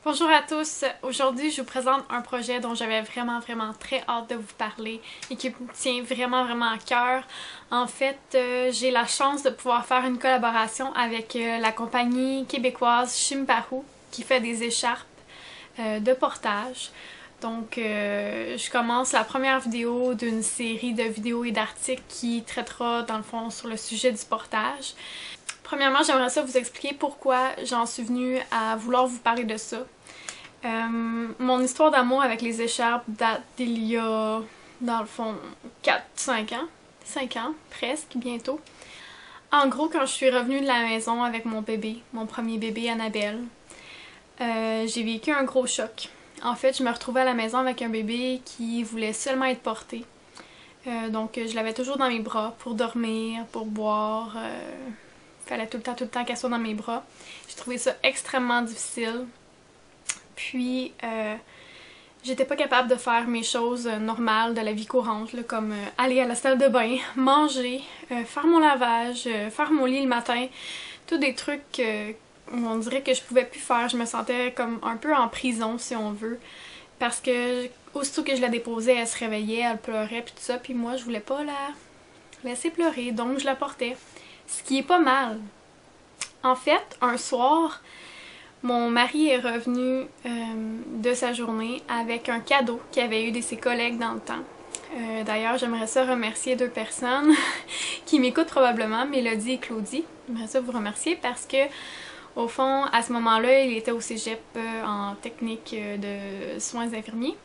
Bonjour à tous, aujourd'hui je vous présente un projet dont j'avais vraiment très hâte de vous parler et qui me tient vraiment à cœur. En fait, j'ai la chance de pouvoir faire une collaboration avec la compagnie québécoise Shimparu qui fait des écharpes de portage. Donc je commence la première vidéo d'une série de vidéos et d'articles qui traitera dans le fond sur le sujet du portage. Premièrement, j'aimerais ça vous expliquer pourquoi j'en suis venue à vouloir vous parler de ça. Mon histoire d'amour avec les écharpes date d'il y a, dans le fond, 4-5 ans. 5 ans, presque, bientôt. En gros, quand je suis revenue de la maison avec mon bébé, mon premier bébé Annabelle, j'ai vécu un gros choc. En fait, je me retrouvais à la maison avec un bébé qui voulait seulement être porté. Donc, je l'avais toujours dans mes bras pour dormir, pour boire. Fallait tout le temps qu'elle soit dans mes bras. J'ai trouvé ça extrêmement difficile. Puis, j'étais pas capable de faire mes choses normales de la vie courante, là, comme aller à la salle de bain, manger, faire mon lavage, faire mon lit le matin. Tous des trucs où on dirait que je pouvais plus faire. Je me sentais comme un peu en prison, si on veut. Parce que, aussitôt que je la déposais, elle se réveillait, elle pleurait, puis tout ça. Puis moi, je voulais pas la laisser pleurer, donc je la portais. Ce qui est pas mal. En fait, un soir, mon mari est revenu de sa journée avec un cadeau qu'il avait eu de ses collègues dans le temps. D'ailleurs, j'aimerais ça remercier deux personnes qui m'écoutent probablement, Mélodie et Claudie. J'aimerais ça vous remercier parce que, au fond, à ce moment-là, il était au cégep en technique de soins infirmiers.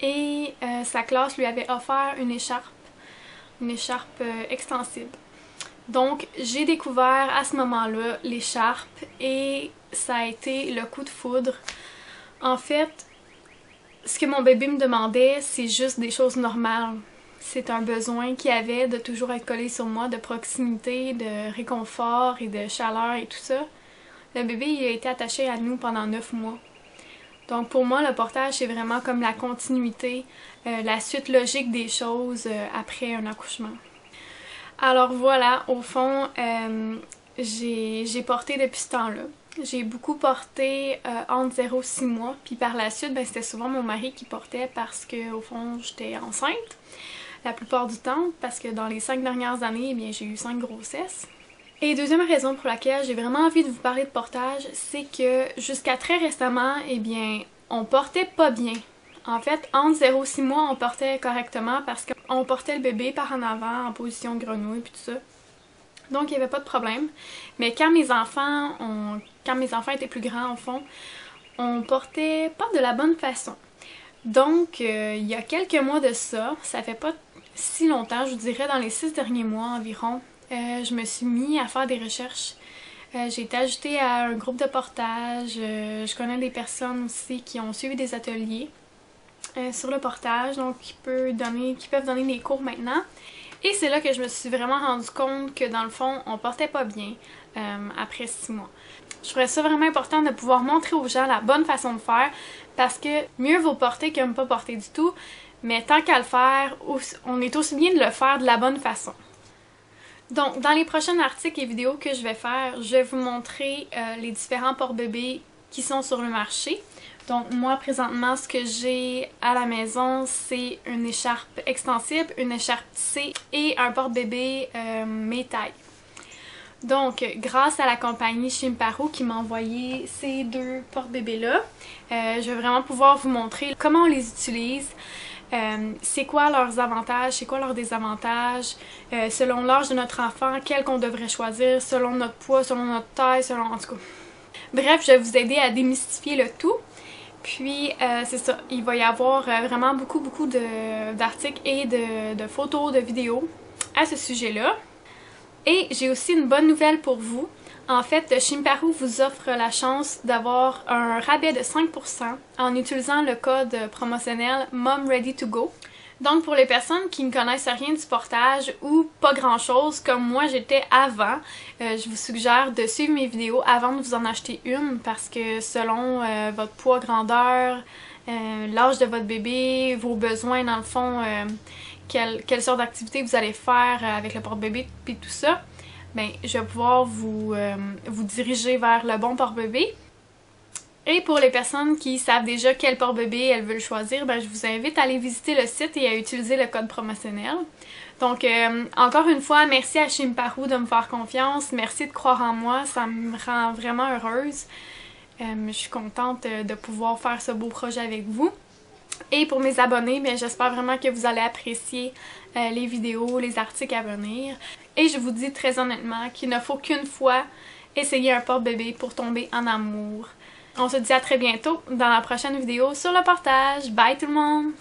Et sa classe lui avait offert une écharpe extensible. Donc, j'ai découvert à ce moment-là l'écharpe et ça a été le coup de foudre. En fait, ce que mon bébé me demandait, c'est juste des choses normales. C'est un besoin qu'il avait de toujours être collé sur moi, de proximité, de réconfort et de chaleur et tout ça. Le bébé, il a été attaché à nous pendant 9 mois. Donc pour moi, le portage, c'est vraiment comme la continuité, la suite logique des choses après un accouchement. Alors voilà, au fond, j'ai porté depuis ce temps-là. J'ai beaucoup porté entre 0 et 6 mois, puis par la suite, ben, c'était souvent mon mari qui portait parce que, au fond, j'étais enceinte la plupart du temps, parce que dans les 5 dernières années, eh bien, j'ai eu 5 grossesses. Et deuxième raison pour laquelle j'ai vraiment envie de vous parler de portage, c'est que jusqu'à très récemment, eh bien, on portait pas bien. En fait, entre 0 et 6 mois, on portait correctement parce qu'on portait le bébé par en avant, en position grenouille, puis tout ça. Donc, il n'y avait pas de problème. Mais quand mes enfants étaient plus grands, au fond, on portait pas de la bonne façon. Donc, il y a quelques mois de ça, ça fait pas si longtemps, je vous dirais dans les 6 derniers mois environ, je me suis mis à faire des recherches. J'ai été ajoutée à un groupe de portage. Je connais des personnes aussi qui ont suivi des ateliers sur le portage, donc qui peuvent donner des cours maintenant. Et c'est là que je me suis vraiment rendu compte que dans le fond, on portait pas bien après 6 mois. Je trouvais ça vraiment important de pouvoir montrer aux gens la bonne façon de faire parce que mieux vaut porter que ne pas porter du tout, mais tant qu'à le faire, on est aussi bien de le faire de la bonne façon. Donc, dans les prochains articles et vidéos que je vais faire, je vais vous montrer les différents porte-bébés qui sont sur le marché. Donc, moi, présentement, ce que j'ai à la maison, c'est une écharpe extensible, une écharpe tissée et un porte-bébé mes tailles. Donc, grâce à la compagnie Shimparu qui m'a envoyé ces deux porte-bébés-là, je vais vraiment pouvoir vous montrer comment on les utilise. C'est quoi leurs avantages, c'est quoi leurs désavantages, selon l'âge de notre enfant, quel qu'on devrait choisir, selon notre poids, selon notre taille, en tout cas. Bref, je vais vous aider à démystifier le tout. Puis, c'est ça, il va y avoir vraiment beaucoup d'articles et de photos, de vidéos à ce sujet-là. Et j'ai aussi une bonne nouvelle pour vous. En fait, Shimparu vous offre la chance d'avoir un rabais de 5% en utilisant le code promotionnel MOMREADY2GO. Donc pour les personnes qui ne connaissent rien du portage ou pas grand chose comme moi j'étais avant, je vous suggère de suivre mes vidéos avant de vous en acheter une parce que selon votre poids, grandeur, l'âge de votre bébé, vos besoins dans le fond, quelle sorte d'activité vous allez faire avec le porte-bébé puis tout ça, ben, je vais pouvoir vous diriger vers le bon porte-bébé. Et pour les personnes qui savent déjà quel porte-bébé elles veulent choisir, ben, je vous invite à aller visiter le site et à utiliser le code promotionnel. Donc, encore une fois, merci à Shimparu de me faire confiance. Merci de croire en moi, ça me rend vraiment heureuse. Je suis contente de pouvoir faire ce beau projet avec vous. Et pour mes abonnés, bien, j'espère vraiment que vous allez apprécier les vidéos, les articles à venir. Et je vous dis très honnêtement qu'il ne faut qu'une fois essayer un porte-bébé pour tomber en amour. On se dit à très bientôt dans la prochaine vidéo sur le portage. Bye tout le monde!